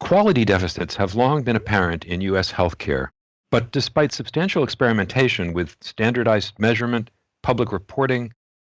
Quality deficits have long been apparent in U.S. healthcare, but despite substantial experimentation with standardized measurement, public reporting,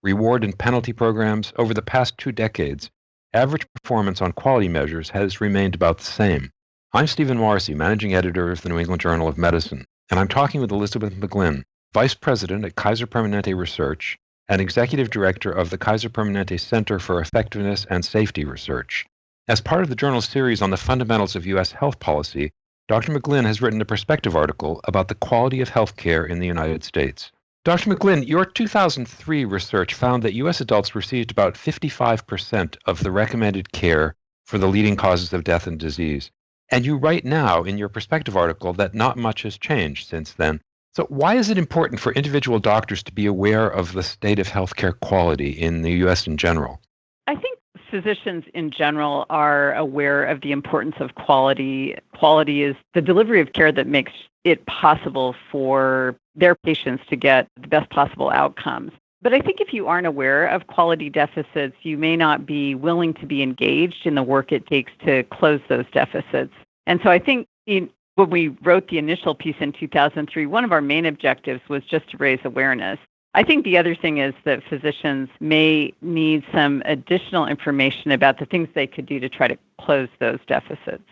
reward and penalty programs over the past 2 decades, average performance on quality measures has remained about the same. I'm Stephen Morrissey, managing editor of the New England Journal of Medicine, and I'm talking with Elizabeth McGlynn, vice president at Kaiser Permanente Research and executive director of the Kaiser Permanente Center for Effectiveness and Safety Research. As part of the journal's series on the fundamentals of U.S. health policy, Dr. McGlynn has written a perspective article about the quality of health care in the United States. Dr. McGlynn, your 2003 research found that U.S. adults received about 55% of the recommended care for the leading causes of death and disease. And you write now in your perspective article that not much has changed since then. So why is it important for individual doctors to be aware of the state of healthcare quality in the U.S. in general? I think physicians in general are aware of the importance of quality. Quality is the delivery of care that makes it possible for their patients to get the best possible outcomes. But I think if you aren't aware of quality deficits, you may not be willing to be engaged in the work it takes to close those deficits. And so I think when we wrote the initial piece in 2003, one of our main objectives was just to raise awareness. I think the other thing is that physicians may need some additional information about the things they could do to try to close those deficits.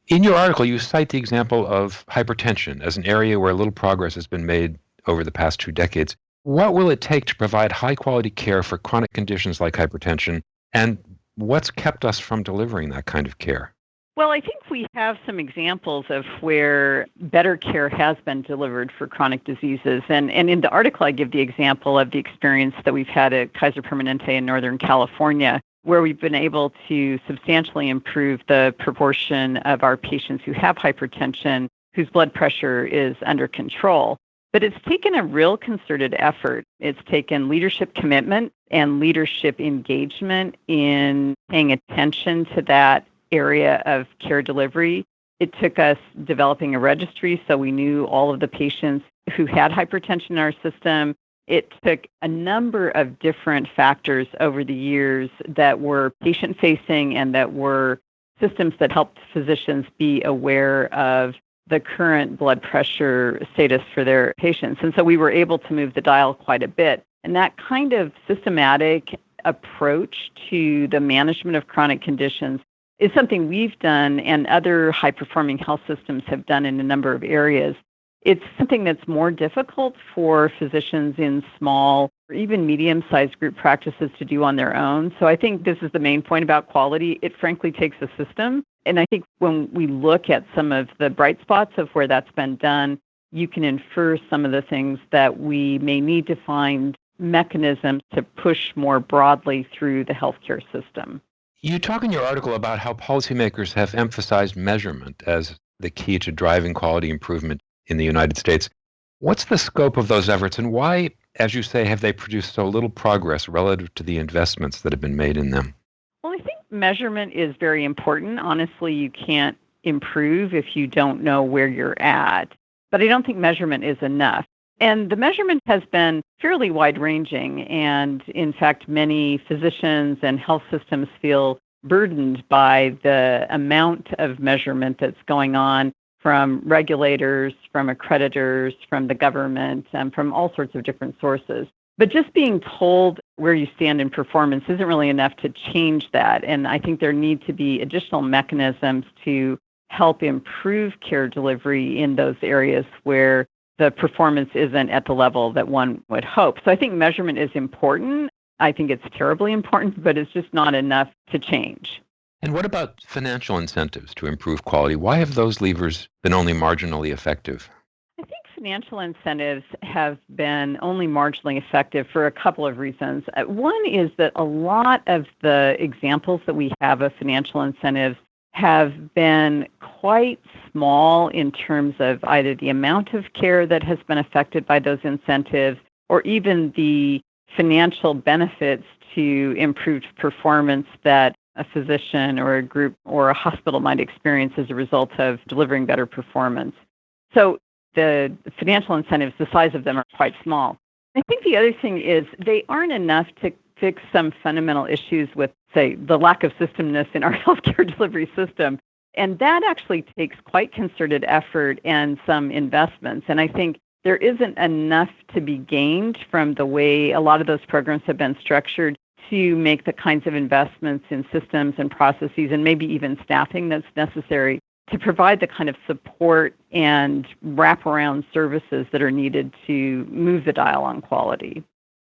In your article, you cite the example of hypertension as an area where little progress has been made over the past 2 decades. What will it take to provide high-quality care for chronic conditions like hypertension, and what's kept us from delivering that kind of care? Well, I think we have some examples of where better care has been delivered for chronic diseases. And in the article, I give the example of the experience that we've had at Kaiser Permanente in Northern California, where we've been able to substantially improve the proportion of our patients who have hypertension, whose blood pressure is under control. But it's taken a real concerted effort. It's taken leadership commitment and leadership engagement in paying attention to that area of care delivery. It took us developing a registry so we knew all of the patients who had hypertension in our system. It took a number of different factors over the years that were patient-facing and that were systems that helped physicians be aware of the current blood pressure status for their patients. And so we were able to move the dial quite a bit. And that kind of systematic approach to the management of chronic conditions is something we've done and other high-performing health systems have done in a number of areas. It's something that's more difficult for physicians in small or even medium-sized group practices to do on their own. So I think this is the main point about quality. It frankly takes a system. And I think when we look at some of the bright spots of where that's been done, you can infer some of the things that we may need to find mechanisms to push more broadly through the healthcare system. You talk in your article about how policymakers have emphasized measurement as the key to driving quality improvement in the United States. What's the scope of those efforts, and why, as you say, have they produced so little progress relative to the investments that have been made in them? Well, I think measurement is very important. Honestly, you can't improve if you don't know where you're at. But I don't think measurement is enough. And the measurement has been fairly wide-ranging, and in fact, many physicians and health systems feel burdened by the amount of measurement that's going on from regulators, from accreditors, from the government, and from all sorts of different sources. But just being told where you stand in performance isn't really enough to change that, and I think there need to be additional mechanisms to help improve care delivery in those areas where the performance isn't at the level that one would hope. So I think measurement is important. I think it's terribly important, but it's just not enough to change. And what about financial incentives to improve quality? Why have those levers been only marginally effective? I think financial incentives have been only marginally effective for a couple of reasons. One is that a lot of the examples that we have of financial incentives have been quite small in terms of either the amount of care that has been affected by those incentives or even the financial benefits to improved performance that a physician or a group or a hospital might experience as a result of delivering better performance. So the financial incentives, the size of them are quite small. I think the other thing is they aren't enough to fix some fundamental issues with, say, the lack of systemness in our healthcare delivery system. And that actually takes quite concerted effort and some investments. And I think there isn't enough to be gained from the way a lot of those programs have been structured to make the kinds of investments in systems and processes and maybe even staffing that's necessary to provide the kind of support and wraparound services that are needed to move the dial on quality.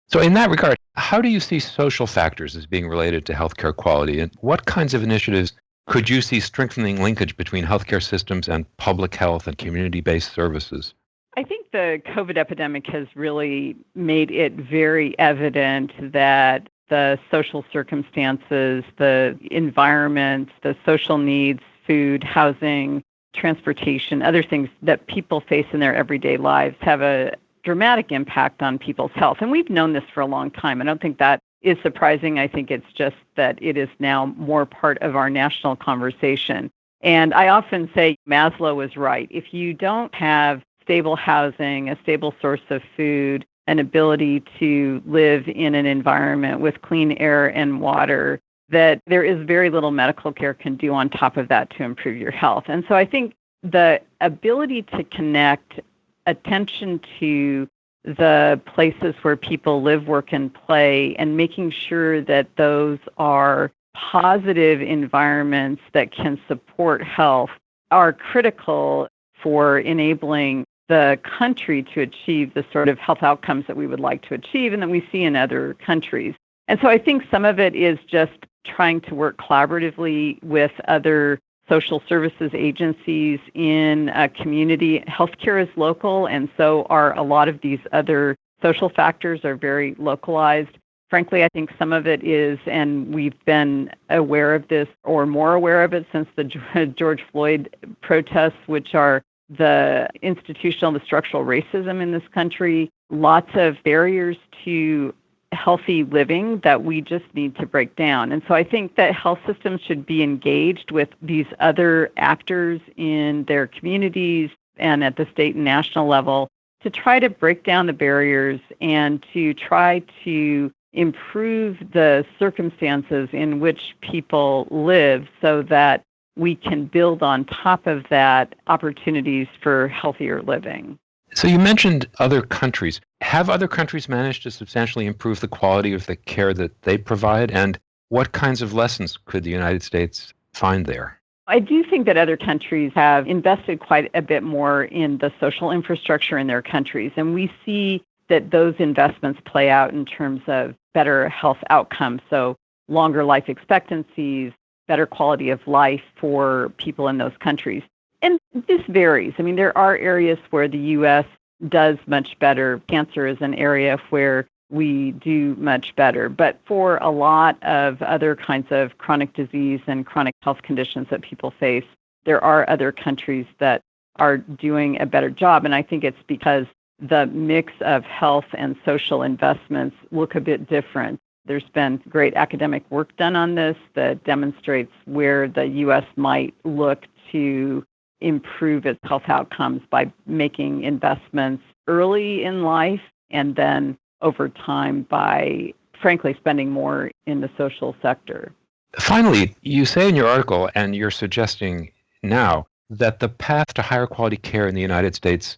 So in that regard, how do you see social factors as being related to healthcare quality, and what kinds of initiatives could you see strengthening linkage between healthcare systems and public health and community-based services? I think the COVID epidemic has really made it very evident that the social circumstances, the environment, the social needs, food, housing, transportation, other things that people face in their everyday lives have a dramatic impact on people's health. And we've known this for a long time. I don't think that is surprising. I think it's just that it is now more part of our national conversation. And I often say Maslow was right. If you don't have stable housing, a stable source of food, an ability to live in an environment with clean air and water, that there is very little medical care can do on top of that to improve your health. And so I think the ability to connect attention to the places where people live, work, and play, and making sure that those are positive environments that can support health are critical for enabling the country to achieve the sort of health outcomes that we would like to achieve and that we see in other countries. And so I think some of it is just trying to work collaboratively with other social services agencies in a community. Healthcare is local, and so are a lot of these other social factors are very localized. Frankly, I think some of it is, and we've been aware of this or more aware of it since the George Floyd protests, which are the institutional, the structural racism in this country, lots of barriers to healthy living that we just need to break down. And so I think that health systems should be engaged with these other actors in their communities and at the state and national level to try to break down the barriers and to try to improve the circumstances in which people live so that we can build on top of that opportunities for healthier living. So you mentioned other countries. Have other countries managed to substantially improve the quality of the care that they provide? And what kinds of lessons could the United States find there? I do think that other countries have invested quite a bit more in the social infrastructure in their countries. And we see that those investments play out in terms of better health outcomes. So longer life expectancies, better quality of life for people in those countries. And this varies. I mean, there are areas where the U.S. does much better. Cancer is an area where we do much better. But for a lot of other kinds of chronic disease and chronic health conditions that people face, there are other countries that are doing a better job. And I think it's because the mix of health and social investments look a bit different. There's been great academic work done on this that demonstrates where the U.S. might look to improve its health outcomes by making investments early in life and then over time by, frankly, spending more in the social sector. Finally, you say in your article, and you're suggesting now, that the path to higher quality care in the United States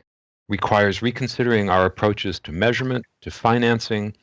requires reconsidering our approaches to measurement, to financing,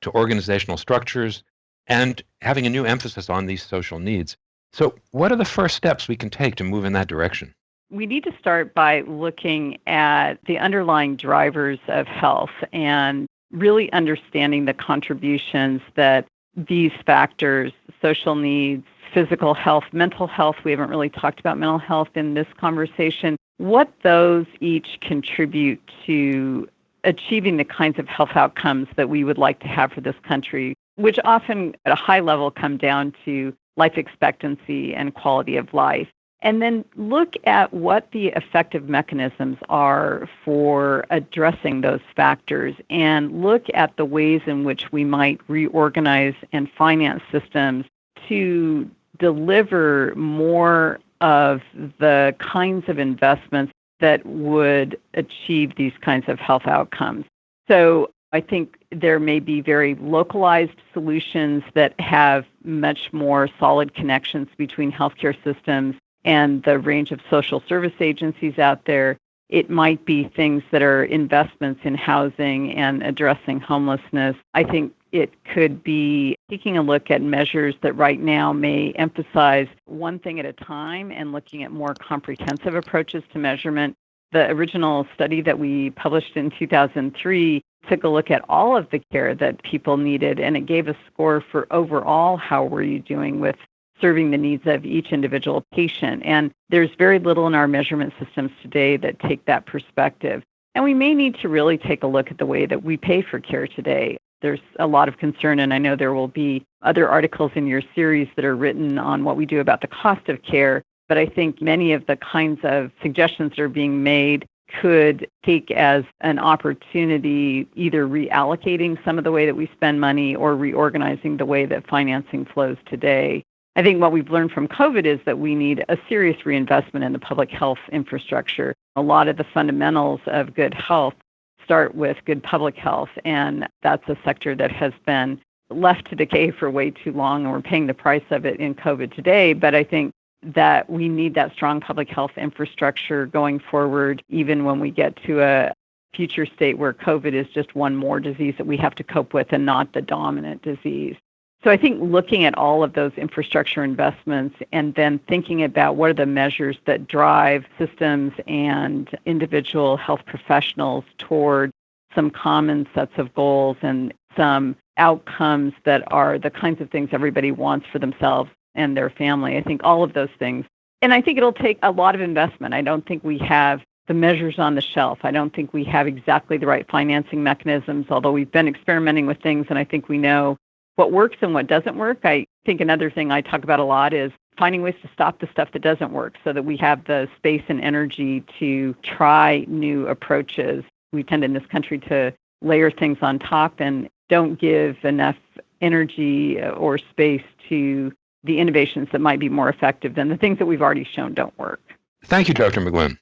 to organizational structures, and having a new emphasis on these social needs. So what are the first steps we can take to move in that direction? We need to start by looking at the underlying drivers of health and really understanding the contributions that these factors, social needs, physical health, mental health, we haven't really talked about mental health in this conversation, what those each contribute to achieving the kinds of health outcomes that we would like to have for this country, which often at a high level come down to life expectancy and quality of life. And then look at what the effective mechanisms are for addressing those factors and look at the ways in which we might reorganize and finance systems to deliver more of the kinds of investments that would achieve these kinds of health outcomes. So I think there may be very localized solutions that have much more solid connections between healthcare systems and the range of social service agencies out there. It might be things that are investments in housing and addressing homelessness. I think it could be taking a look at measures that right now may emphasize one thing at a time and looking at more comprehensive approaches to measurement. The original study that we published in 2003 took a look at all of the care that people needed, and it gave a score for overall how were you doing with serving the needs of each individual patient. And there's very little in our measurement systems today that take that perspective. And we may need to really take a look at the way that we pay for care today. There's a lot of concern, and I know there will be other articles in your series that are written on what we do about the cost of care. But I think many of the kinds of suggestions that are being made could take as an opportunity either reallocating some of the way that we spend money or reorganizing the way that financing flows today. I think what we've learned from COVID is that we need a serious reinvestment in the public health infrastructure. A lot of the fundamentals of good health start with good public health, and that's a sector that has been left to decay for way too long, and we're paying the price of it in COVID today. But I think that we need that strong public health infrastructure going forward, even when we get to a future state where COVID is just one more disease that we have to cope with and not the dominant disease. So I think looking at all of those infrastructure investments and then thinking about what are the measures that drive systems and individual health professionals toward some common sets of goals and some outcomes that are the kinds of things everybody wants for themselves and their family. I think all of those things. And I think it'll take a lot of investment. I don't think we have the measures on the shelf. I don't think we have exactly the right financing mechanisms, although we've been experimenting with things and I think we know what works and what doesn't work. I think another thing I talk about a lot is finding ways to stop the stuff that doesn't work so that we have the space and energy to try new approaches. We tend in this country to layer things on top and don't give enough energy or space to the innovations that might be more effective than the things that we've already shown don't work. Thank you, Dr. McGlynn.